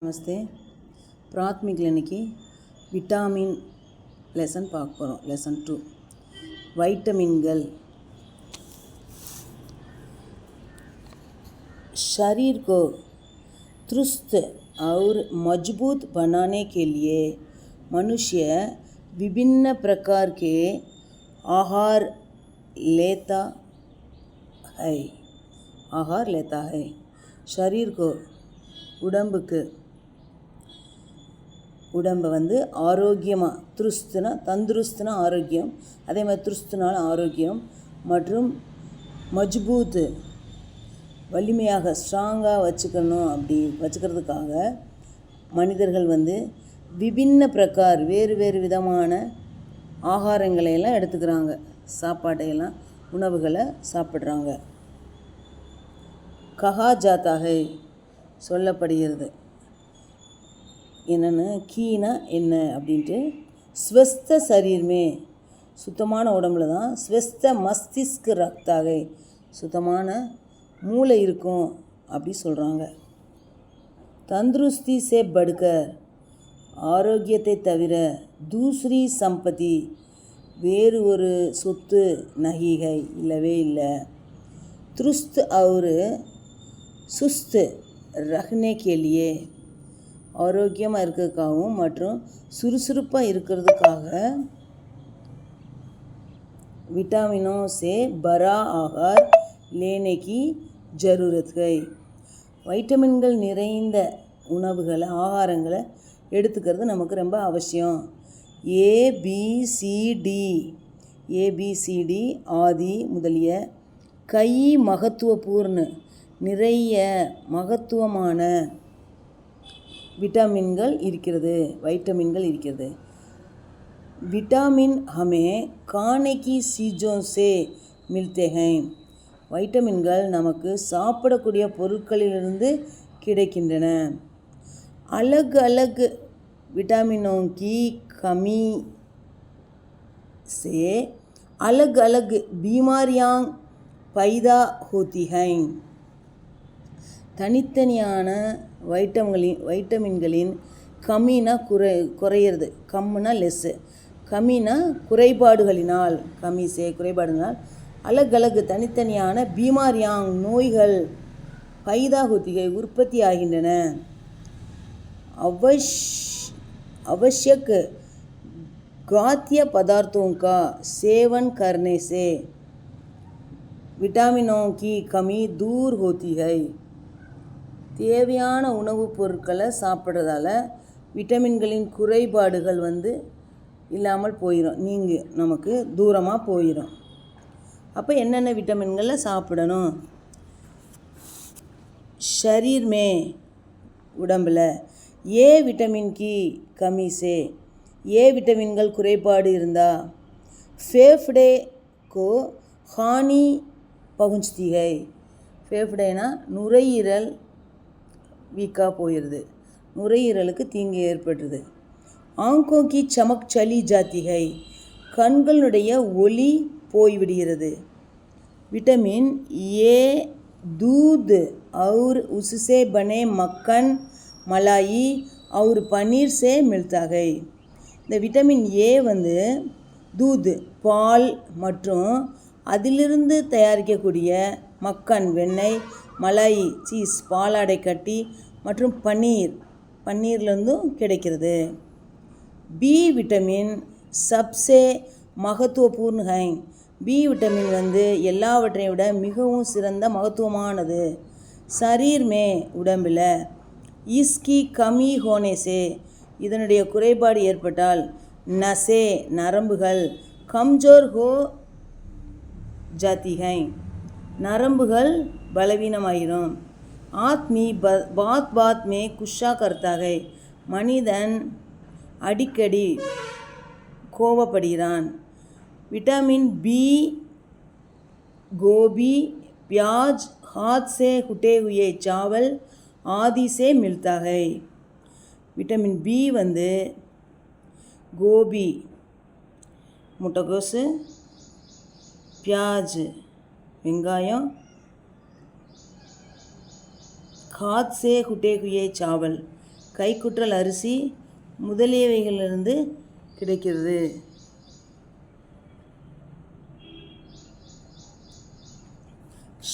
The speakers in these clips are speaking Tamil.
நமஸ்தே. பிராத்மிகில் இன்னைக்கு விட்டாமின் லெசன் பார்க்க போகிறோம். லெசன் 2 வைட்டமின்கள். शरीर को दुरुस्त और मजबूत बनाने के लिए मनुष्य विभिन्न प्रकार के आहार लेता है. शरीर को உடம்பை வந்து ஆரோக்கியமாக, துருஸ்துனா தந்துருஸ்துனா ஆரோக்கியம், அதே மாதிரி துருஸ்துனால ஆரோக்கியம் மற்றும் மஜ்பூத் வலிமையாக ஸ்ட்ராங்காக வச்சுக்கிறதுக்காக மனிதர்கள் வந்து விபின்ன பிரகார் வேறு விதமான ஆகாரங்களையெல்லாம் எடுத்துக்கிறாங்க, சாப்பாட்டையெல்லாம் உணவுகளை சாப்பிட்றாங்க. கஹா ஜாத்தாக சொல்லப்படுகிறது. என்னென்னு கீனா என்ன அப்படின்ட்டு, ஸ்வஸ்த சரீர்மே சுத்தமான உடம்புல தான் ஸ்வஸ்த மஸ்திஷ்க் ரக்தாக சுத்தமான மூளை இருக்கும் அப்படி சொல்கிறாங்க. தந்துருஸ்தி சே படுக்கர் ஆரோக்கியத்தை தவிர தூசரி சம்பத்தி வேறு ஒரு சொத்து நகிகை இல்லவே இல்லை. துருஸ்த் और சுஸ்த் ரஹ்னே கே லியே ஆரோக்கியமாக இருக்கிறதுக்காகவும் மற்றும் சுறுசுறுப்பாக இருக்கிறதுக்காக विटामिनों से भरा आहार लेने की ज़रूरत है. வைட்டமின்கள் நிறைந்த உணவுகளை ஆகாரங்களை எடுத்துக்கிறது நமக்கு ரொம்ப அவசியம். ஏபிசிடி ஆதி முதலிய கை மகத்துவபூர்ண நிறைய மகத்துவமான வைட்டமின்கள் இருக்கிறது. विटामिन हमें खाने की चीज़ों से मिलते हैं. வைட்டமின்கள் நமக்கு சாப்பிடக்கூடிய பொருட்களிலிருந்து கிடைக்கின்றன. अलग अलग विटामिनों की कमी से अलग अलग बीमारियां पैदा होती हैं. தனித்தனியான வைட்டமின்களின் கம்மினா குறையிறது, கம்முனா லெஸ்ஸு, கம்மினா குறைபாடுகளினால், அலக் அலகு தனித்தனியான பீமாரியாங் நோய்கள் பைதா ஹோத்திகை உற்பத்தி ஆகின்றன. आवश्यक खाद्य पदार्थों का सेवन करने से विटामिनों की कमी दूर होती है. தேவையான உணவுப் பொருட்களை சாப்பிட்றதால விட்டமின்களின் குறைபாடுகள் வந்து இல்லாமல் போயிடும், நமக்கு தூரமாக போயிடும். அப்போ என்னென்ன விட்டமின்களை சாப்பிடணும்? शरीर में உடம்பில் விட்டமின் கி கமி சே விட்டமின்கள் குறைபாடு இருந்தால் फेफड़े को हानि पहुंचती है. फेफड़ेனா நுரையீரல் வீக்காக போயிடுது, நுரையீரலுக்கு தீங்கு ஏற்படுறது. ஆங்கோं की चमक चली जाती है கண்களுடைய ஒளி போய்விடுகிறது. विटामिन ए दूध और उससे बने मक्खन मलाई और पनीर से मिलता है. இந்த விட்டமின் ஏ வந்து தூத் பால் மற்றும் அதிலிருந்து தயாரிக்கக்கூடிய மக்கன் வெண்ணெய், மலாய் சீஸ் பாலாடை கட்டி மற்றும் பன்னீர்லேருந்தும் கிடைக்கிறது. பி விட்டமின் சப்சே மகத்துவபூர்ண ஹை. பி விட்டமின் வந்து எல்லாவற்றையும் விட மிகவும் சிறந்த மகத்துவமானது. शरीर में உடம்பில் इसकी कमी होने से இதனுடைய குறைபாடு ஏற்பட்டால் நசே நரம்புகள் கம்ஜோர் ஹோ ஜாத்தி ஹை நரம்புகள் பலவீனமாயிரும். ஆத்மி பாத் மே குஷா கர்த்தா ஹை மனிதன் அடிக்கடி கோபப்படுகிறான். विटामिन बी गोभी प्याज हाथ से कुटे हुए चावल आदि से मिलता है. विटामिन बी வந்து கோபி முட்டைகோசு, பியாஜ் வெங்காயம், हाथ से कुटे हुए चावल கைக்குற்றல் அரிசி முதலியவைகளிலிருந்து கிடைக்கிறது.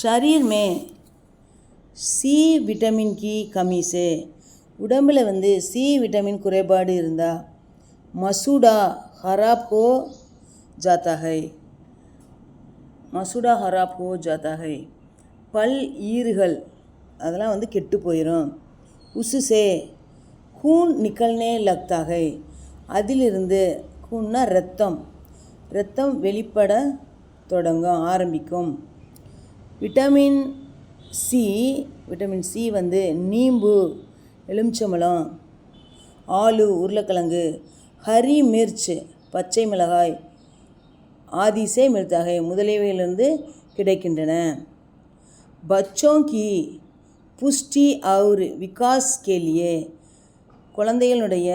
शरीर में சி விட்டமின் की कमी से உடம்பில் சி விட்டமின் குறைபாடு இருந்தால் மசூடா खराब हो जाता है. மசூடா खराब हो जाता है. பல் ஈறுகள் அதெல்லாம் கெட்டு போயிடும். உசுசே खून निकलने लगता है. அதிலிருந்து खूनனா இரத்தம் வெளிப்பட தொடங்கும் ஆரம்பிக்கும். விட்டமின் சி நீம்பு எலுமிச்சம்பழம், ஆலு உருளைக்கிழங்கு, ஹரி மிர்ச் பச்சை மிளகாய், ஆதிசே மில்தாகை முதலியவையிலிருந்து கிடைக்கின்றன. பச்சோं की पुष्टि और विकास के लिए குழந்தைகளுடைய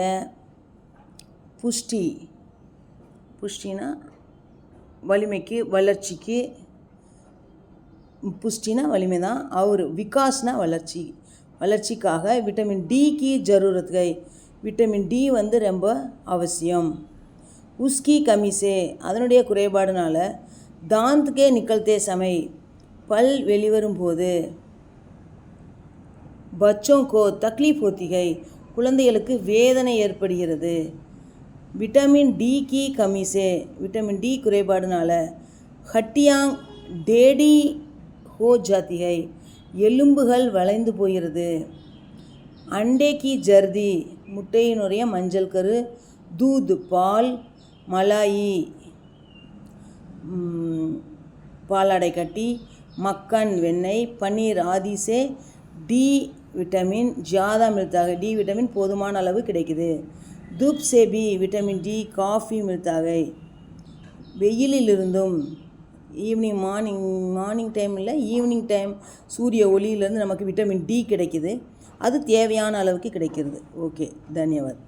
புஷ்டினா வலிமைக்கு வளர்ச்சிக்கு, புஷ்டினா வலிமை தான், और विकासना வளர்ச்சிக்காக விட்டமின் டி की ज़रूरत है. விட்டமின் டி ரொம்ப அவசியம். उसकी कमी से அதனுடைய குறைபாடுனால दांत के निकलते समय பல் வெளிவரும் போது बच्चों को तकलीफ होती है குழந்தைகளுக்கு வேதனை ஏற்படுகிறது. விட்டமின் டி की कमी से விட்டமின் டி குறைபாடுனால हड्डियां टेढ़ी हो जाती है எலும்புகள் வளைந்து போகிறது. अंडे की जर्दी முட்டையினுடைய மஞ்சள் கரு, दूध பால், मलाई பாலாடை கட்டி, மக்கன் வெண்ணெய், பன்னீர் ஆதி से डी विटामिन ज़्यादा मिलता है. डी विटामिन போதுமான அளவு கிடைக்குது. धूप से भी विटामिन डी काफ़ी मिलता है. வெயிலிலிருந்தும் மார்னிங் டைமில் ஈவினிங் டைம் சூரிய ஒளியிலேருந்து நமக்கு விட்டமின் டி கிடைக்குது. அது தேவையான அளவுக்கு கிடைக்கிறது. ஓகே, தன்யவாத்.